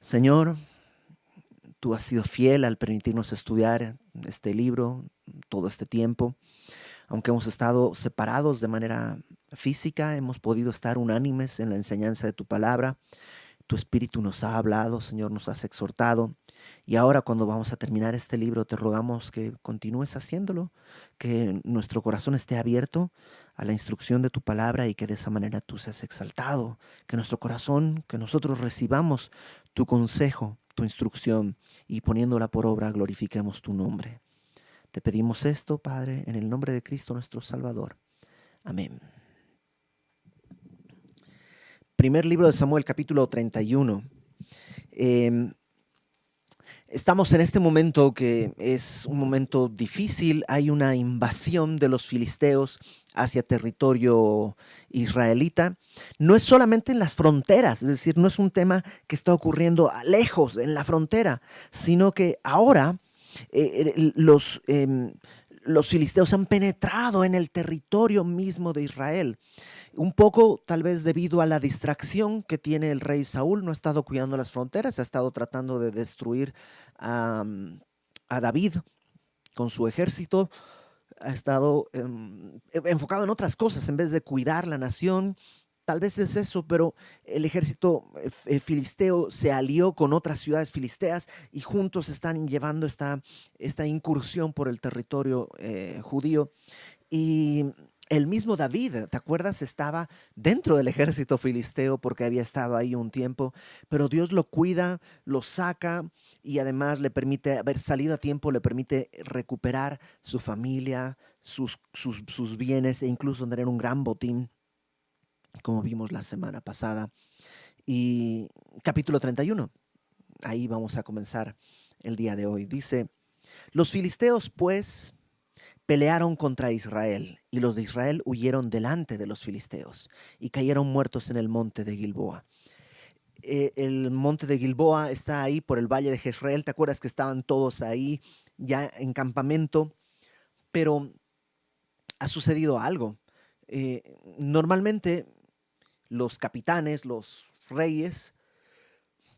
Señor, tú has sido fiel al permitirnos estudiar este libro todo este tiempo. Aunque hemos estado separados de manera física, hemos podido estar unánimes en la enseñanza de tu palabra. Tu espíritu nos ha hablado, Señor, nos has exhortado. Y ahora cuando vamos a terminar este libro, te rogamos que continúes haciéndolo, que nuestro corazón esté abierto a la instrucción de tu palabra y que de esa manera tú seas exaltado, que nuestro corazón, que nosotros recibamos tu consejo, tu instrucción y poniéndola por obra glorifiquemos tu nombre. Te pedimos esto, Padre, en el nombre de Cristo nuestro Salvador. Amén. Primer libro de Samuel, capítulo 31. Eh, Estamos en este momento que es un momento difícil. Hay una invasión de los filisteos hacia territorio israelita. No es solamente en las fronteras, es decir, no es un tema que está ocurriendo lejos, en la frontera, sino que ahora los filisteos han penetrado en el territorio mismo de Israel. Un poco tal vez debido a la distracción que tiene el rey Saúl, no ha estado cuidando las fronteras, ha estado tratando de destruir a, a David con su ejército, ha estado enfocado en otras cosas en vez de cuidar la nación. Tal vez es eso, pero el ejército filisteo se alió con otras ciudades filisteas y juntos están llevando esta incursión por el territorio judío. Y el mismo David, ¿te acuerdas? Estaba dentro del ejército filisteo porque había estado ahí un tiempo, pero Dios lo cuida, lo saca y además le permite haber salido a tiempo, le permite recuperar su familia, sus bienes e incluso tener un gran botín, como vimos la semana pasada. Y capítulo 31, ahí vamos a comenzar el día de hoy. Dice, los filisteos pues pelearon contra Israel, y los de Israel huyeron delante de los filisteos y cayeron muertos en el monte de Gilboa. El monte de Gilboa está ahí por el valle de Jezreel. ¿Te acuerdas que estaban todos ahí ya en campamento? Pero ha sucedido algo. Normalmente los capitanes, los reyes,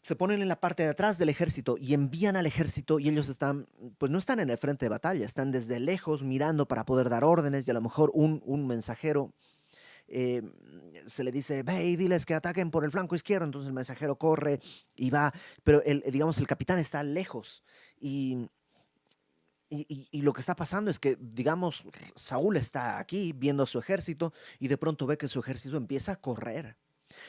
se ponen en la parte de atrás del ejército y envían al ejército y ellos están, pues no están en el frente de batalla, están desde lejos mirando para poder dar órdenes y a lo mejor un mensajero eh, se le dice, ve y diles que ataquen por el flanco izquierdo, entonces el mensajero corre y va, pero digamos el capitán está lejos y, y lo que está pasando es que, digamos, Saúl está aquí viendo a su ejército y de pronto ve que su ejército empieza a correr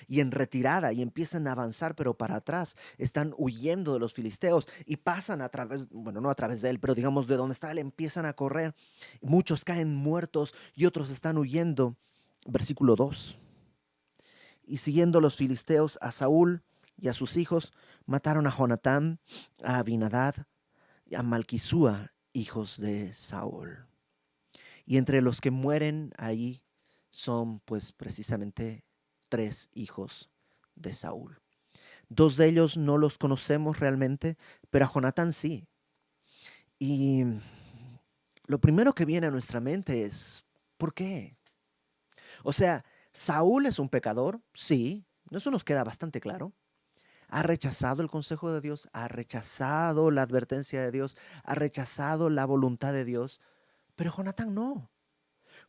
y en retirada y empiezan a avanzar, pero para atrás, están huyendo de los filisteos y pasan a través, bueno, no a través de él, pero digamos de donde está él, empiezan a correr. Muchos caen muertos y otros están huyendo. Versículo 2. Y siguiendo los filisteos a Saúl y a sus hijos, mataron a Jonatán, a Abinadad y a Malquisúa, hijos de Saúl. Y entre los que mueren ahí son pues precisamente tres hijos de Saúl. Dos de ellos no los conocemos realmente, pero a Jonatán sí. Y lo primero que viene a nuestra mente es, ¿por qué? O sea, Saúl es un pecador, sí, eso nos queda bastante claro. Ha rechazado el consejo de Dios, ha rechazado la advertencia de Dios, ha rechazado la voluntad de Dios, pero Jonatán no.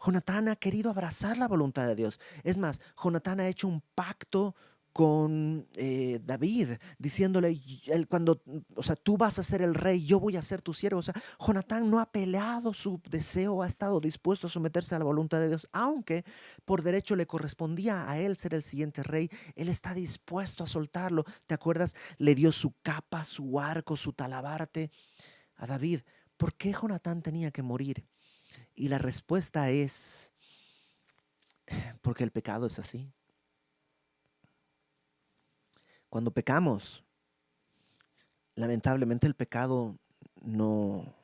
Jonatán ha querido abrazar la voluntad de Dios. Es más, Jonatán ha hecho un pacto con David, diciéndole, él cuando, o sea, tú vas a ser el rey, yo voy a ser tu siervo. O sea, Jonatán no ha peleado su deseo, ha estado dispuesto a someterse a la voluntad de Dios, aunque por derecho le correspondía a él ser el siguiente rey, él está dispuesto a soltarlo. ¿Te acuerdas? Le dio su capa, su arco, su talabarte a David. ¿Por qué Jonatán tenía que morir? Y la respuesta es, porque el pecado es así. Cuando pecamos, lamentablemente el pecado no,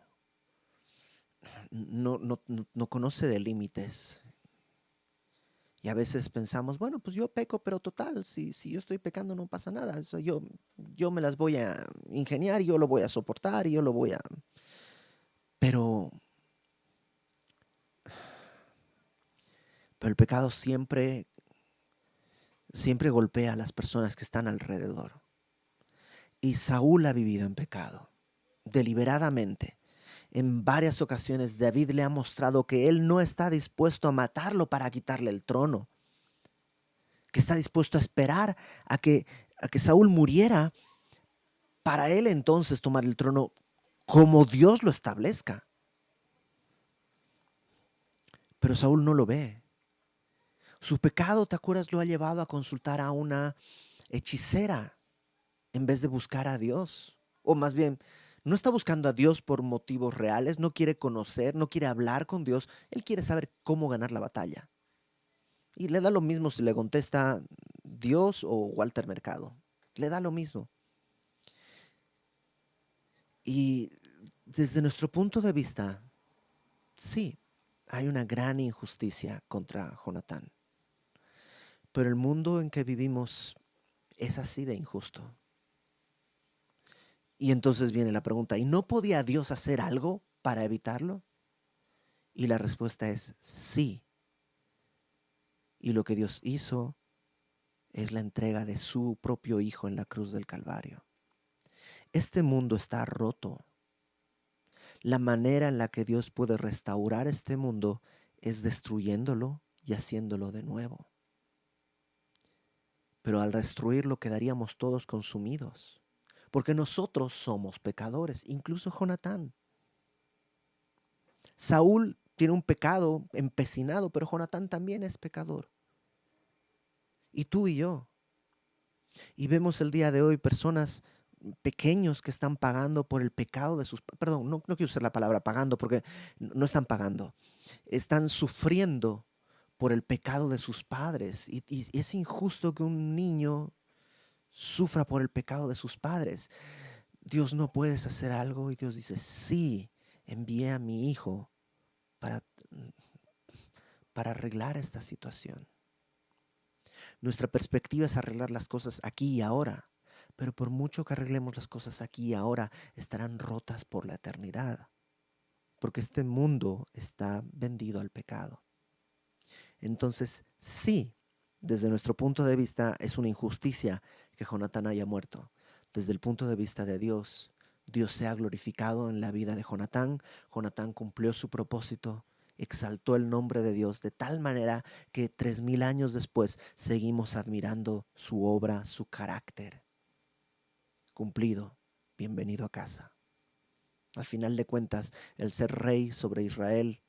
no conoce de límites. Y a veces pensamos, bueno, pues yo peco, pero total, si yo estoy pecando no pasa nada. O sea, yo me las voy a ingeniar, yo lo voy a soportar y yo lo voy a... Pero, pero el pecado siempre golpea a las personas que están alrededor. Y Saúl ha vivido en pecado, deliberadamente. En varias ocasiones David le ha mostrado que él no está dispuesto a matarlo para quitarle el trono, que está dispuesto a esperar a que Saúl muriera para él entonces tomar el trono como Dios lo establezca. Pero Saúl no lo ve. Su pecado, ¿te acuerdas? Lo ha llevado a consultar a una hechicera en vez de buscar a Dios. O más bien, no está buscando a Dios por motivos reales, no quiere conocer, no quiere hablar con Dios. Él quiere saber cómo ganar la batalla. Y le da lo mismo si le contesta Dios o Walter Mercado. Le da lo mismo. Y desde nuestro punto de vista, sí, hay una gran injusticia contra Jonatán. Pero el mundo en que vivimos es así de injusto. Y entonces viene la pregunta, ¿y no podía Dios hacer algo para evitarlo? Y la respuesta es sí. Y lo que Dios hizo es la entrega de su propio Hijo en la cruz del Calvario. Este mundo está roto. La manera en la que Dios puede restaurar este mundo es destruyéndolo y haciéndolo de nuevo. Pero al destruirlo quedaríamos todos consumidos, porque nosotros somos pecadores, incluso Jonatán. Saúl tiene un pecado empecinado, pero Jonatán también es pecador. Y tú y yo. Y vemos el día de hoy personas pequeños que están pagando por el pecado de sus... Perdón, no quiero usar la palabra pagando porque no están pagando. Están sufriendo por el pecado de sus padres. Y es injusto que un niño sufra por el pecado de sus padres. Dios, ¿no puedes hacer algo? Y Dios dice, sí, envié a mi hijo para, para arreglar esta situación. Nuestra perspectiva es arreglar las cosas aquí y ahora, pero por mucho que arreglemos las cosas aquí y ahora, estarán rotas por la eternidad, porque este mundo está vendido al pecado. Entonces, sí, desde nuestro punto de vista es una injusticia que Jonatán haya muerto. Desde el punto de vista de Dios, Dios se ha glorificado en la vida de Jonatán. Jonatán cumplió su propósito, exaltó el nombre de Dios de tal manera que 3000 años después seguimos admirando su obra, su carácter. Cumplido, bienvenido a casa. Al final de cuentas, el ser rey sobre Israel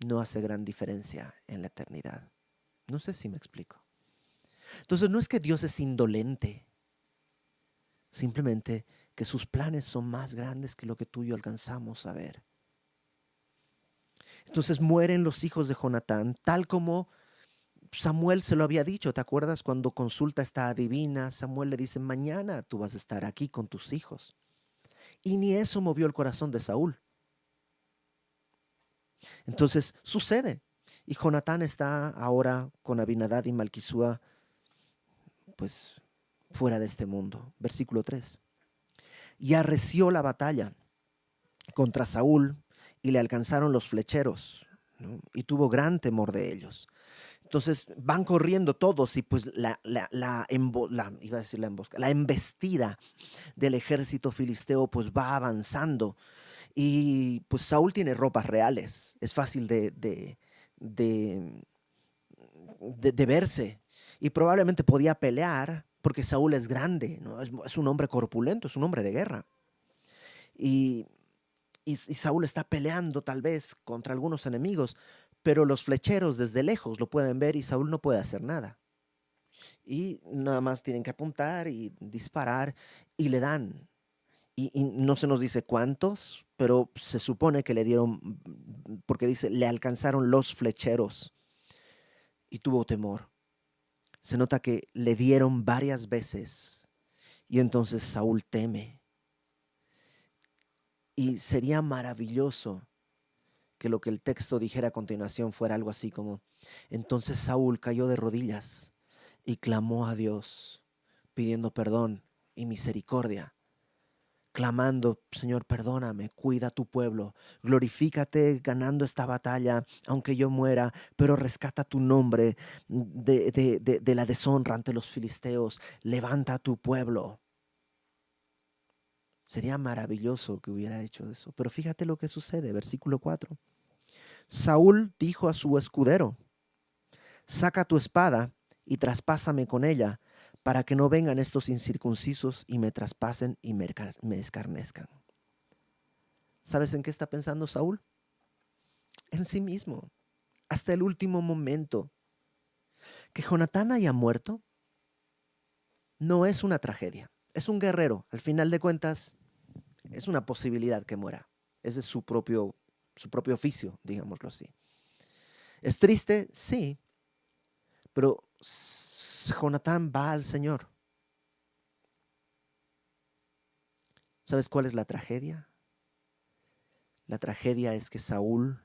no hace gran diferencia en la eternidad. No sé si me explico. Entonces no es que Dios es indolente, simplemente que sus planes son más grandes que lo que tú y yo alcanzamos a ver. Entonces mueren los hijos de Jonatán, tal como Samuel se lo había dicho. ¿Te acuerdas cuando consulta a esta adivina? Samuel le dice, mañana tú vas a estar aquí con tus hijos. Y ni eso movió el corazón de Saúl. Entonces sucede. Y Jonatán está ahora con Abinadab y Malquisúa, pues fuera de este mundo. Versículo 3. Y arreció la batalla contra Saúl y le alcanzaron los flecheros, ¿no? Y tuvo gran temor de ellos. Entonces van corriendo todos y pues iba a decir la embestida del ejército filisteo pues va avanzando. Y pues Saúl tiene ropas reales, es fácil de, de verse. Y probablemente podía pelear porque Saúl es grande, ¿no? Es un hombre corpulento, es un hombre de guerra. Y, y Saúl está peleando tal vez contra algunos enemigos, pero los flecheros desde lejos lo pueden ver y Saúl no puede hacer nada. Y nada más tienen que apuntar y disparar y le dan. Y no se nos dice cuántos, pero se supone que le dieron, porque dice, le alcanzaron los flecheros y tuvo temor. Se nota que le dieron varias veces y entonces Saúl teme. Y sería maravilloso que lo que el texto dijera a continuación fuera algo así como, entonces Saúl cayó de rodillas y clamó a Dios, pidiendo perdón y misericordia, clamando, Señor, perdóname, cuida a tu pueblo, glorifícate ganando esta batalla, aunque yo muera, pero rescata tu nombre de la deshonra ante los filisteos, levanta a tu pueblo. Sería maravilloso que hubiera hecho eso. Pero fíjate lo que sucede, versículo 4. Saúl dijo a su escudero: saca tu espada y traspásame con ella, para que no vengan estos incircuncisos y me traspasen y me escarnezcan. ¿Sabes en qué está pensando Saúl? En sí mismo, hasta el último momento. Que Jonatán haya muerto no es una tragedia. Es un guerrero. Al final de cuentas, es una posibilidad que muera. Ese es su propio oficio, digámoslo así. ¿Es triste? Sí, pero Jonatán va al Señor. ¿Sabes cuál es la tragedia? La tragedia es que Saúl,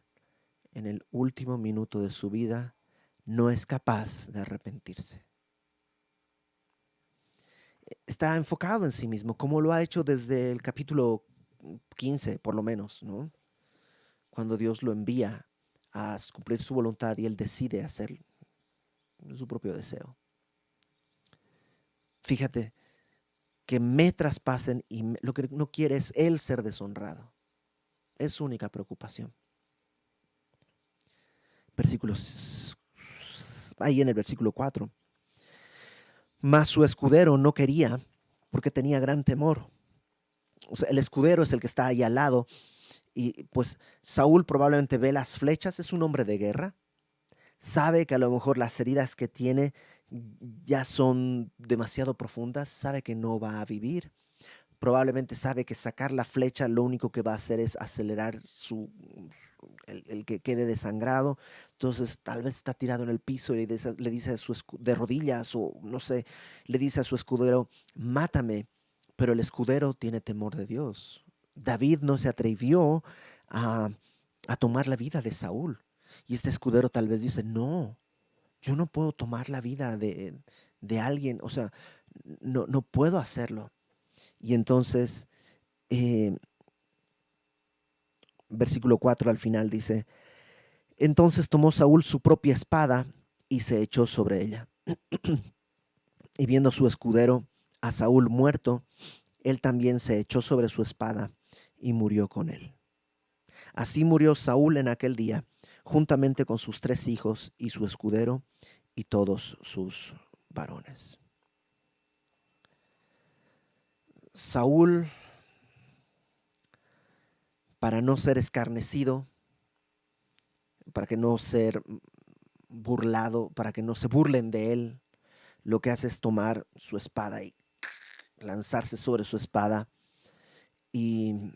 en el último minuto de su vida, no es capaz de arrepentirse. Está enfocado en sí mismo, como lo ha hecho desde el capítulo 15, por lo menos, ¿no? Cuando Dios lo envía a cumplir su voluntad y él decide hacer su propio deseo. Fíjate, que me traspasen y lo que no quiere es él ser deshonrado. Es su única preocupación. Versículos, ahí en el versículo 4. Mas su escudero no quería porque tenía gran temor. O sea, el escudero es el que está ahí al lado y pues Saúl probablemente ve las flechas, es un hombre de guerra, sabe que a lo mejor las heridas que tiene ya son demasiado profundas, sabe que no va a vivir. Probablemente sabe que sacar la flecha lo único que va a hacer es acelerar el que quede desangrado. Entonces tal vez está tirado en el piso y le dice a de rodillas o no sé, le dice a su escudero, mátame. Pero el escudero tiene temor de Dios. David no se atrevió a, a tomar la vida de Saúl. Y este escudero tal vez dice, no, yo no puedo tomar la vida de alguien, o sea, no puedo hacerlo. Y entonces, eh, versículo 4 al final dice, entonces tomó Saúl su propia espada y se echó sobre ella. Y viendo su escudero a Saúl muerto, él también se echó sobre su espada y murió con él. Así murió Saúl en aquel día, juntamente con sus 3 hijos y su escudero y todos sus varones. Saúl, para no ser escarnecido, para que no ser burlado, para que no se burlen de él, lo que hace es tomar su espada y lanzarse sobre su espada. Y,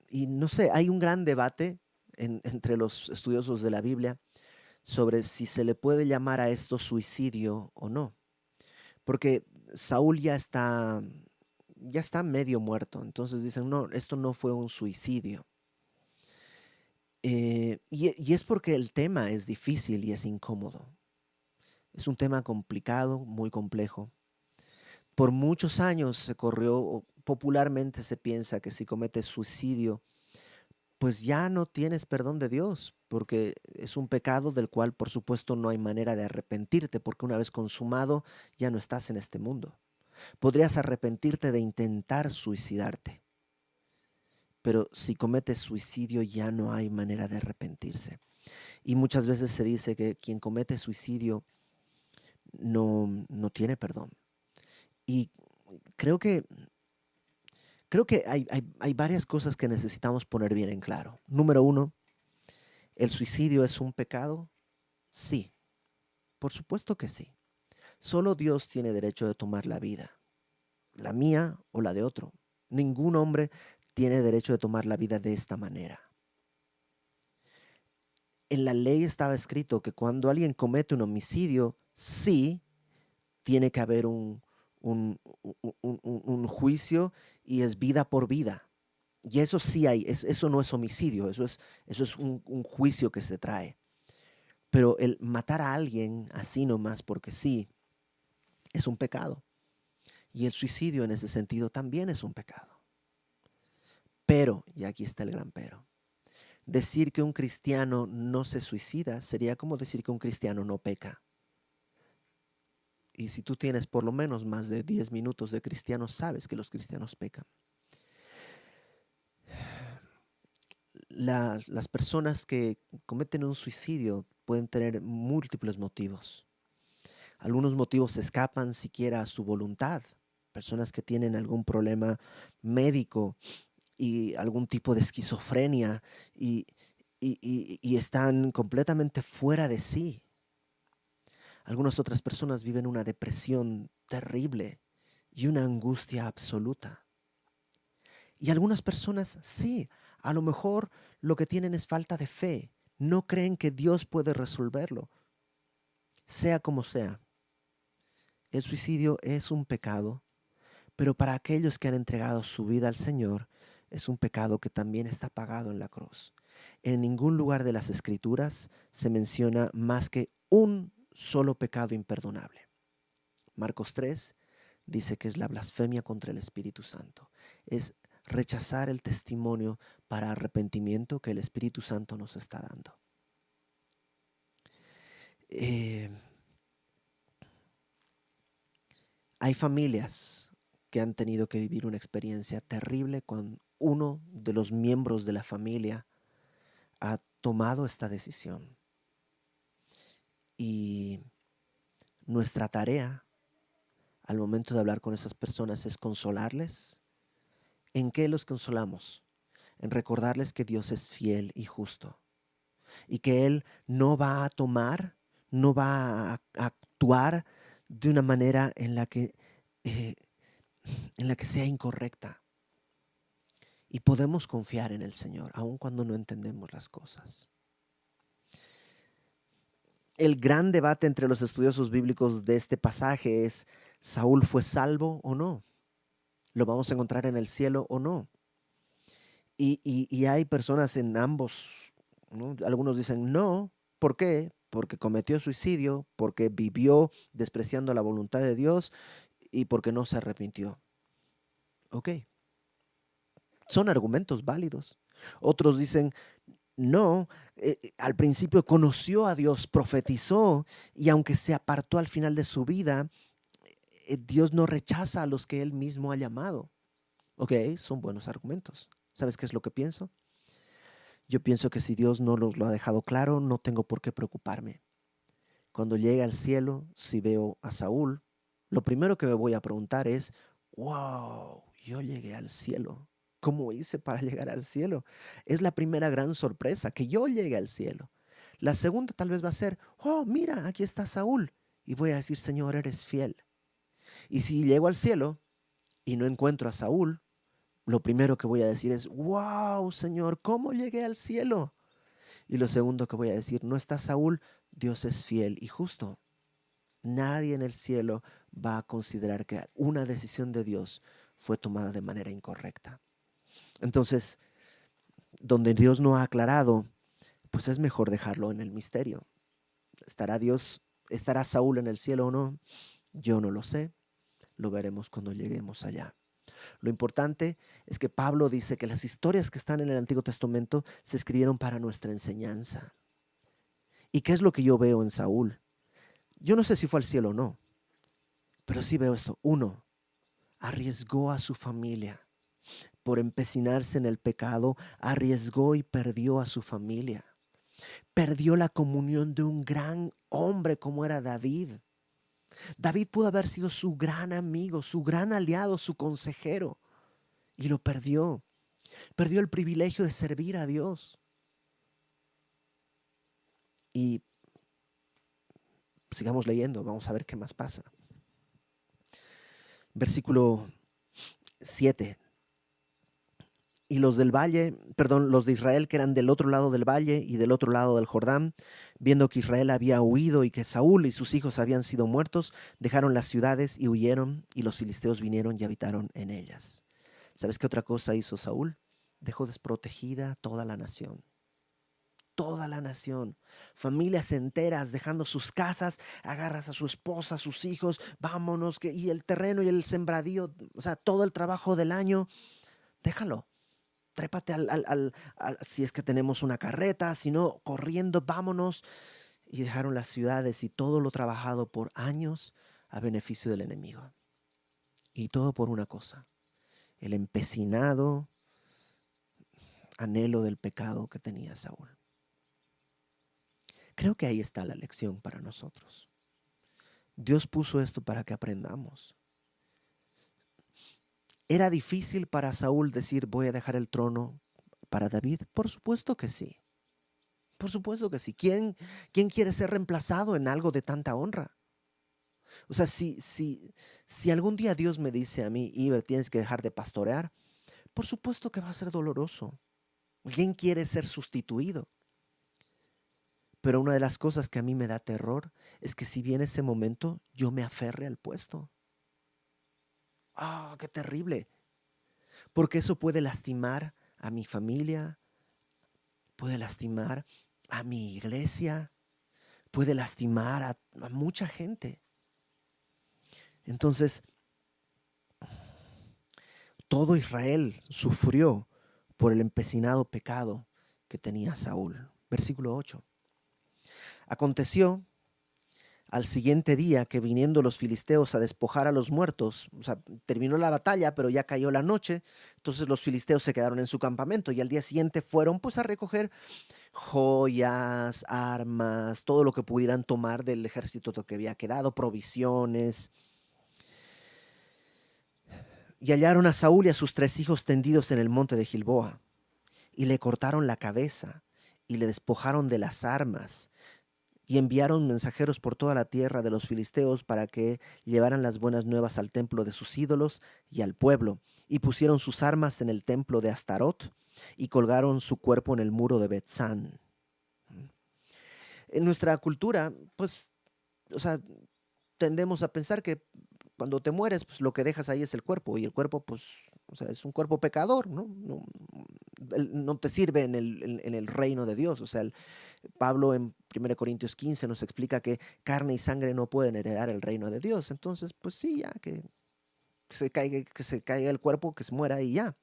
y no sé, hay un gran debate entre los estudiosos de la Biblia sobre si se le puede llamar a esto suicidio o no. Porque Saúl ya está medio muerto. Entonces dicen, no, esto no fue un suicidio. Y es porque el tema es difícil y es incómodo. Es un tema complicado, muy complejo. Por muchos años se corrió, o popularmente se piensa que si cometes suicidio, pues ya no tienes perdón de Dios, porque es un pecado del cual por supuesto no hay manera de arrepentirte, porque una vez consumado ya no estás en este mundo. Podrías arrepentirte de intentar suicidarte, pero si cometes suicidio ya no hay manera de arrepentirse. Y muchas veces se dice que quien comete suicidio no tiene perdón. Y creo que, creo que hay varias cosas que necesitamos poner bien en claro. Número uno, ¿el suicidio es un pecado? Sí, por supuesto que sí. Solo Dios tiene derecho de tomar la vida, la mía o la de otro. Ningún hombre tiene derecho de tomar la vida de esta manera. En la ley estaba escrito que cuando alguien comete un homicidio, sí tiene que haber un juicio y es vida por vida. Y eso sí hay, eso no es homicidio, eso es un juicio que se trae. Pero el matar a alguien así nomás porque sí, es un pecado. Y el suicidio en ese sentido también es un pecado. Pero, y aquí está el gran pero, decir que un cristiano no se suicida sería como decir que un cristiano no peca. Y si tú tienes por lo menos más de 10 minutos de cristianos, sabes que los cristianos pecan. Las personas que cometen un suicidio pueden tener múltiples motivos. Algunos motivos escapan siquiera a su voluntad. Personas que tienen algún problema médico y algún tipo de esquizofrenia y, y están completamente fuera de sí. Algunas otras personas viven una depresión terrible y una angustia absoluta. Y algunas personas sí, a lo mejor lo que tienen es falta de fe. No creen que Dios puede resolverlo. Sea como sea, el suicidio es un pecado, pero para aquellos que han entregado su vida al Señor, es un pecado que también está pagado en la cruz. En ningún lugar de las Escrituras se menciona más que un solo pecado imperdonable. Marcos 3 dice que es la blasfemia contra el Espíritu Santo. Es rechazar el testimonio para arrepentimiento que el Espíritu Santo nos está dando. Hay familias que han tenido que vivir una experiencia terrible cuando uno de los miembros de la familia ha tomado esta decisión. Y nuestra tarea al momento de hablar con esas personas es consolarles. ¿En qué los consolamos? En recordarles que Dios es fiel y justo y que Él no va a tomar, no va a actuar de una manera eh, en la que sea incorrecta. Y podemos confiar en el Señor, aun cuando no entendemos las cosas. El gran debate entre los estudiosos bíblicos de este pasaje es: ¿Saúl fue salvo o no? ¿Lo vamos a encontrar en el cielo o no? Y hay personas en ambos, ¿no? Algunos dicen no. ¿Por qué? Porque cometió suicidio, porque vivió despreciando la voluntad de Dios y porque no se arrepintió. Ok, son argumentos válidos. Otros dicen no, al principio conoció a Dios, profetizó y aunque se apartó al final de su vida, Dios no rechaza a los que Él mismo ha llamado. Ok, son buenos argumentos. ¿Sabes qué es lo que pienso? Yo pienso que si Dios no los lo ha dejado claro, no tengo por qué preocuparme. Cuando llegue al cielo, si veo a Saúl, lo primero que me voy a preguntar es: wow, yo llegué al cielo. ¿Cómo hice para llegar al cielo? Es la primera gran sorpresa, que yo llegue al cielo. La segunda tal vez va a ser: oh, mira, aquí está Saúl. Y voy a decir: Señor, eres fiel. Y si llego al cielo y no encuentro a Saúl, lo primero que voy a decir es: wow, Señor, ¿cómo llegué al cielo? Y lo segundo que voy a decir: no está Saúl, Dios es fiel y justo. Nadie en el cielo va a considerar que una decisión de Dios fue tomada de manera incorrecta. Entonces, donde Dios no ha aclarado, pues es mejor dejarlo en el misterio. ¿Estará Saúl en el cielo o no? Yo no lo sé, lo veremos cuando lleguemos allá. Lo importante es que Pablo dice que las historias que están en el Antiguo Testamento se escribieron para nuestra enseñanza. ¿Y qué es lo que yo veo en Saúl? Yo no sé si fue al cielo o no, pero sí veo esto. Uno, arriesgó a su familia por empecinarse en el pecado, arriesgó y perdió a su familia. Perdió la comunión de un gran hombre como era David. David pudo haber sido su gran amigo, su gran aliado, su consejero, y lo perdió. Perdió el privilegio de servir a Dios. Y sigamos leyendo, vamos a ver qué más pasa. Versículo 7. Y los del valle, perdón, los de Israel que eran del otro lado del valle y del otro lado del Jordán, viendo que Israel había huido y que Saúl y sus hijos habían sido muertos, dejaron las ciudades y huyeron, y los filisteos vinieron y habitaron en ellas. ¿Sabes qué otra cosa hizo Saúl? Dejó desprotegida toda la nación. Toda la nación, familias enteras dejando sus casas, agarras a su esposa, a sus hijos, vámonos, y el terreno y el sembradío, o sea, todo el trabajo del año, déjalo. Trépate si es que tenemos una carreta, si no, corriendo, vámonos. Y dejaron las ciudades y todo lo trabajado por años a beneficio del enemigo. Y todo por una cosa, el empecinado anhelo del pecado que tenía Saúl. Creo que ahí está la lección para nosotros. Dios puso esto para que aprendamos. ¿Era difícil para Saúl decir voy a dejar el trono para David? Por supuesto que sí. Por supuesto que sí. ¿Quién quiere ser reemplazado en algo de tanta honra? O sea, si algún día Dios me dice a mí, Iber, tienes que dejar de pastorear, por supuesto que va a ser doloroso. ¿Quién quiere ser sustituido? Pero una de las cosas que a mí me da terror es que si viene ese momento, yo me aferre al puesto. ¡Ah, qué terrible! Porque eso puede lastimar a mi familia, puede lastimar a mi iglesia, puede lastimar a mucha gente. Entonces, todo Israel sufrió por el empecinado pecado que tenía Saúl. Versículo 8. Aconteció al siguiente día que viniendo los filisteos a despojar a los muertos, o sea, terminó la batalla, pero ya cayó la noche, entonces los filisteos se quedaron en su campamento y al día siguiente fueron pues a recoger joyas, armas, todo lo que pudieran tomar del ejército que había quedado, provisiones. Y hallaron a Saúl y a sus 3 hijos tendidos en el monte de Gilboa, y le cortaron la cabeza, y le despojaron de las armas, y enviaron mensajeros por toda la tierra de los filisteos para que llevaran las buenas nuevas al templo de sus ídolos y al pueblo, y pusieron sus armas en el templo de Astarot, y colgaron su cuerpo en el muro de Betzán. En nuestra cultura, pues, o sea, tendemos a pensar que cuando te mueres, pues lo que dejas ahí es el cuerpo, y el cuerpo, pues, o sea, es un cuerpo pecador, ¿no? No te sirve en el reino de Dios. O sea, Pablo en 1 Corintios 15 nos explica que carne y sangre no pueden heredar el reino de Dios. Entonces, pues sí, ya que se caiga el cuerpo, que se muera y ya.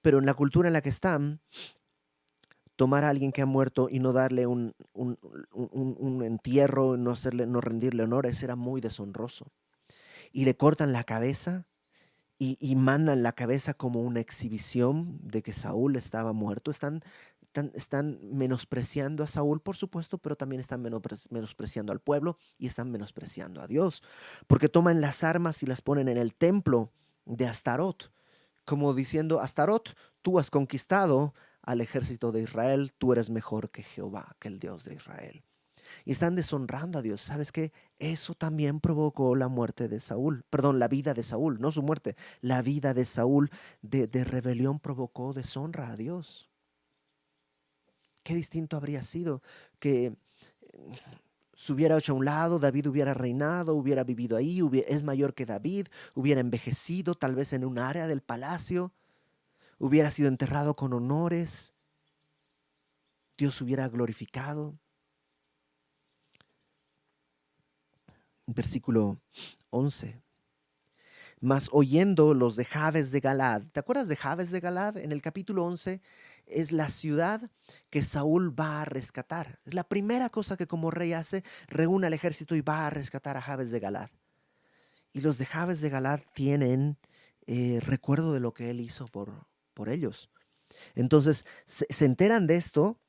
Pero en la cultura en la que están, tomar a alguien que ha muerto y no darle un entierro, no rendirle honor, eso era muy deshonroso. Y le cortan la cabeza y mandan la cabeza como una exhibición de que Saúl estaba muerto. Están menospreciando a Saúl, por supuesto, pero también están menospreciando al pueblo y están menospreciando a Dios, porque toman las armas y las ponen en el templo de Astarot, como diciendo, Astarot, tú has conquistado al ejército de Israel, tú eres mejor que Jehová, que el Dios de Israel. Y están deshonrando a Dios. ¿Sabes qué? Eso también provocó la muerte de Saúl, perdón, la vida de Saúl, no su muerte, la vida de Saúl de rebelión provocó deshonra a Dios. Qué distinto habría sido que se hubiera hecho a un lado, David hubiera reinado, hubiera vivido ahí, es mayor que David, hubiera envejecido tal vez en un área del palacio, hubiera sido enterrado con honores, Dios hubiera glorificado. Versículo 11. Mas oyendo los de Jabes de Galad, ¿te acuerdas de Jabes de Galad? En el capítulo 11 es la ciudad que Saúl va a rescatar. Es la primera cosa que como rey hace, reúne al ejército y va a rescatar a Jabes de Galad. Y los de Jabes de Galad tienen recuerdo de lo que él hizo por ellos. Entonces se enteran de esto,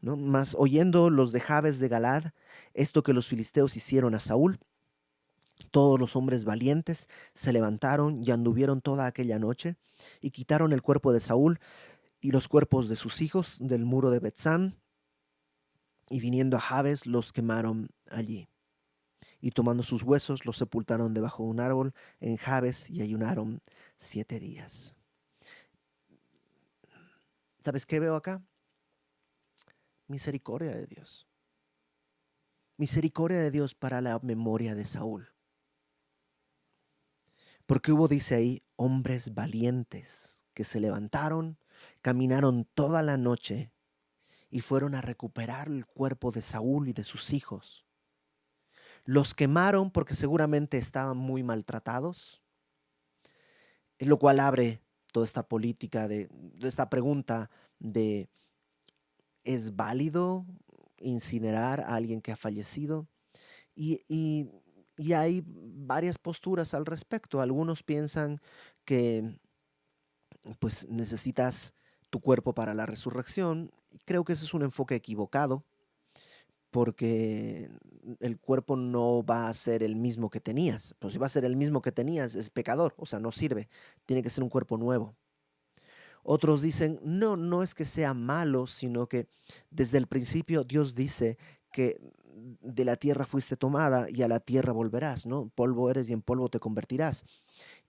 ¿no? Mas oyendo los de Jabes de Galad esto que los filisteos hicieron a Saúl, todos los hombres valientes se levantaron y anduvieron toda aquella noche y quitaron el cuerpo de Saúl y los cuerpos de sus hijos del muro de Betzán, y viniendo a Jabes los quemaron allí. Y tomando sus huesos los sepultaron debajo de un árbol en Jabes y ayunaron 7 días. ¿Sabes qué veo acá? Misericordia de Dios. Misericordia de Dios para la memoria de Saúl. Porque hubo, dice ahí, hombres valientes que se levantaron, caminaron toda la noche y fueron a recuperar el cuerpo de Saúl y de sus hijos. Los quemaron porque seguramente estaban muy maltratados, lo cual abre toda esta política de esta pregunta de ¿es válido incinerar a alguien que ha fallecido? Y Y hay varias posturas al respecto. Algunos piensan que pues necesitas tu cuerpo para la resurrección. Creo que ese es un enfoque equivocado porque el cuerpo no va a ser el mismo que tenías. Pues si va a ser el mismo que tenías, es pecador, o sea, no sirve. Tiene que ser un cuerpo nuevo. Otros dicen, no, no es que sea malo, sino que desde el principio Dios dice que de la tierra fuiste tomada y a la tierra volverás, ¿no? Polvo eres y en polvo te convertirás.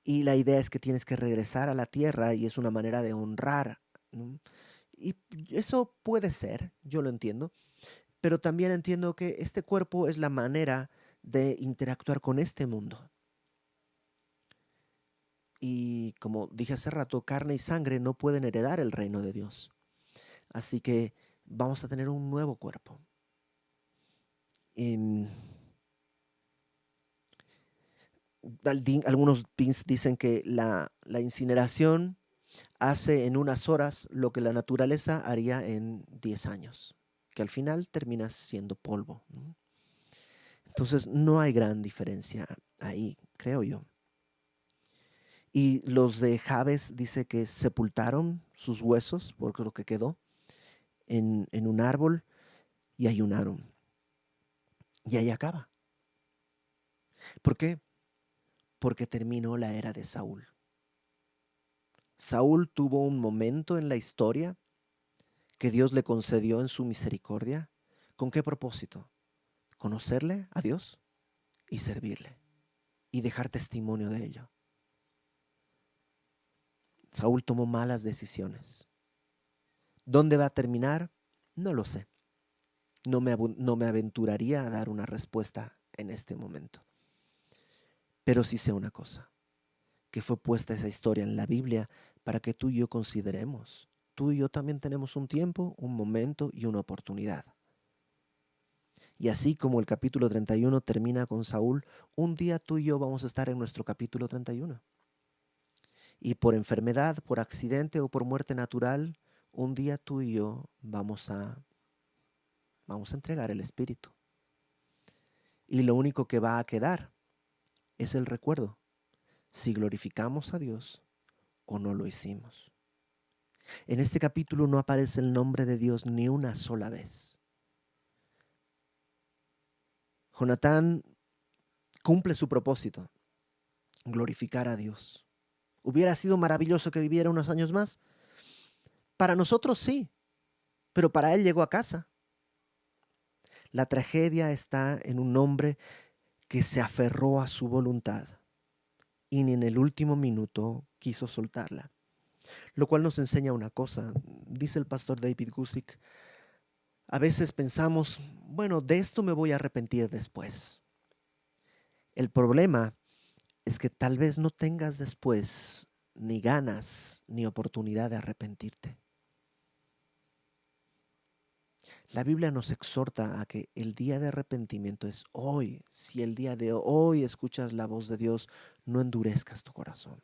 Y la idea es que tienes que regresar a la tierra y es una manera de honrar, ¿no? Y eso puede ser, yo lo entiendo, pero también entiendo que este cuerpo es la manera de interactuar con este mundo. Y como dije hace rato, carne y sangre no pueden heredar el reino de Dios. Así que vamos a tener un nuevo cuerpo. Em, Algunos dicen que la incineración hace en unas horas lo que la naturaleza haría en 10 años, que al final terminas siendo polvo, ¿no? Entonces no hay gran diferencia ahí, creo yo. Y los de Jabes dice que sepultaron sus huesos, porque lo que quedó, en un árbol y ayunaron. Y ahí acaba. ¿Por qué? Porque terminó la era de Saúl. Saúl tuvo un momento en la historia que Dios le concedió en su misericordia. ¿Con qué propósito? Conocerle a Dios y servirle y dejar testimonio de ello. Saúl tomó malas decisiones. ¿Dónde va a terminar? No lo sé. No me aventuraría a dar una respuesta en este momento. Pero sí sé una cosa, que fue puesta esa historia en la Biblia para que tú y yo consideremos. Tú y yo también tenemos un tiempo, un momento y una oportunidad. Y así como el capítulo 31 termina con Saúl, un día tú y yo vamos a estar en nuestro capítulo 31. Y por enfermedad, por accidente o por muerte natural, un día tú y yo vamos a entregar el espíritu. Y lo único que va a quedar es el recuerdo, si glorificamos a Dios o no lo hicimos. En este capítulo no aparece el nombre de Dios ni una sola vez. Jonatán cumple su propósito, glorificar a Dios. ¿Hubiera sido maravilloso que viviera unos años más? Para nosotros sí, pero para él llegó a casa. La tragedia está en un hombre que se aferró a su voluntad y ni en el último minuto quiso soltarla. Lo cual nos enseña una cosa, dice el pastor David Gusick, a veces pensamos, bueno, de esto me voy a arrepentir después. El problema es que tal vez no tengas después ni ganas ni oportunidad de arrepentirte. La Biblia nos exhorta a que el día de arrepentimiento es hoy. Si el día de hoy escuchas la voz de Dios, no endurezcas tu corazón.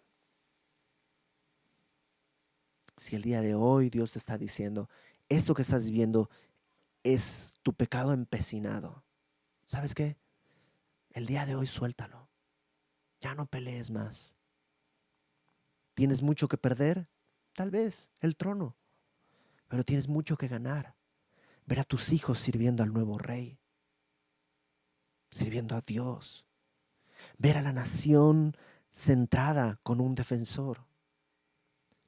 Si el día de hoy Dios te está diciendo, esto que estás viviendo es tu pecado empecinado, ¿sabes qué? El día de hoy suéltalo. Ya no pelees más. ¿Tienes mucho que perder? Tal vez el trono, pero tienes mucho que ganar. Ver a tus hijos sirviendo al nuevo rey, sirviendo a Dios. Ver a la nación centrada con un defensor.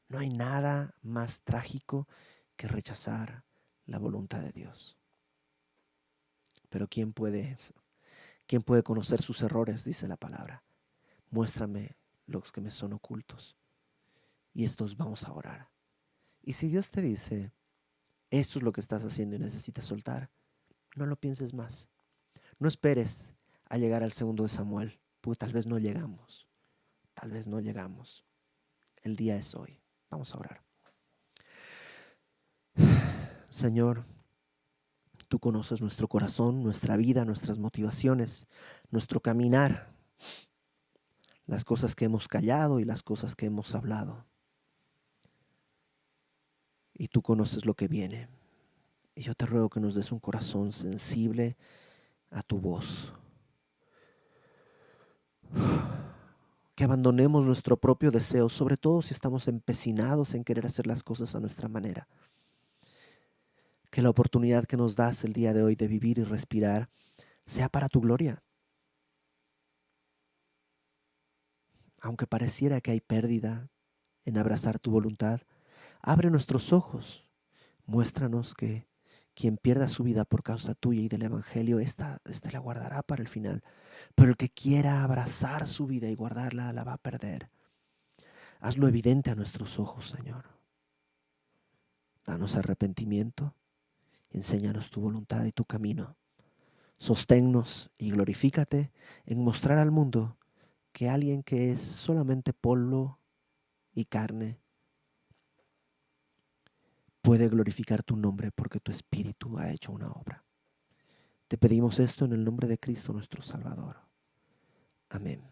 No hay nada más trágico que rechazar la voluntad de Dios. Pero quién puede conocer sus errores? Dice la palabra. Muéstrame los que me son ocultos. Y estos vamos a orar. Y si Dios te dice, esto es lo que estás haciendo y necesitas soltar, no lo pienses más. No esperes a llegar al segundo de Samuel, porque tal vez no llegamos. Tal vez no llegamos. El día es hoy. Vamos a orar. Señor, tú conoces nuestro corazón, nuestra vida, nuestras motivaciones, nuestro caminar, las cosas que hemos callado y las cosas que hemos hablado. Y tú conoces lo que viene. Y yo te ruego que nos des un corazón sensible a tu voz. Que abandonemos nuestro propio deseo, sobre todo si estamos empecinados en querer hacer las cosas a nuestra manera. Que la oportunidad que nos das el día de hoy de vivir y respirar sea para tu gloria. Aunque pareciera que hay pérdida en abrazar tu voluntad, abre nuestros ojos. Muéstranos que quien pierda su vida por causa tuya y del Evangelio, esta la guardará para el final. Pero el que quiera abrazar su vida y guardarla, la va a perder. Hazlo evidente a nuestros ojos, Señor. Danos arrepentimiento, enséñanos tu voluntad y tu camino. Sosténnos y glorifícate en mostrar al mundo que alguien que es solamente polvo y carne puede glorificar tu nombre porque tu Espíritu ha hecho una obra. Te pedimos esto en el nombre de Cristo nuestro Salvador. Amén.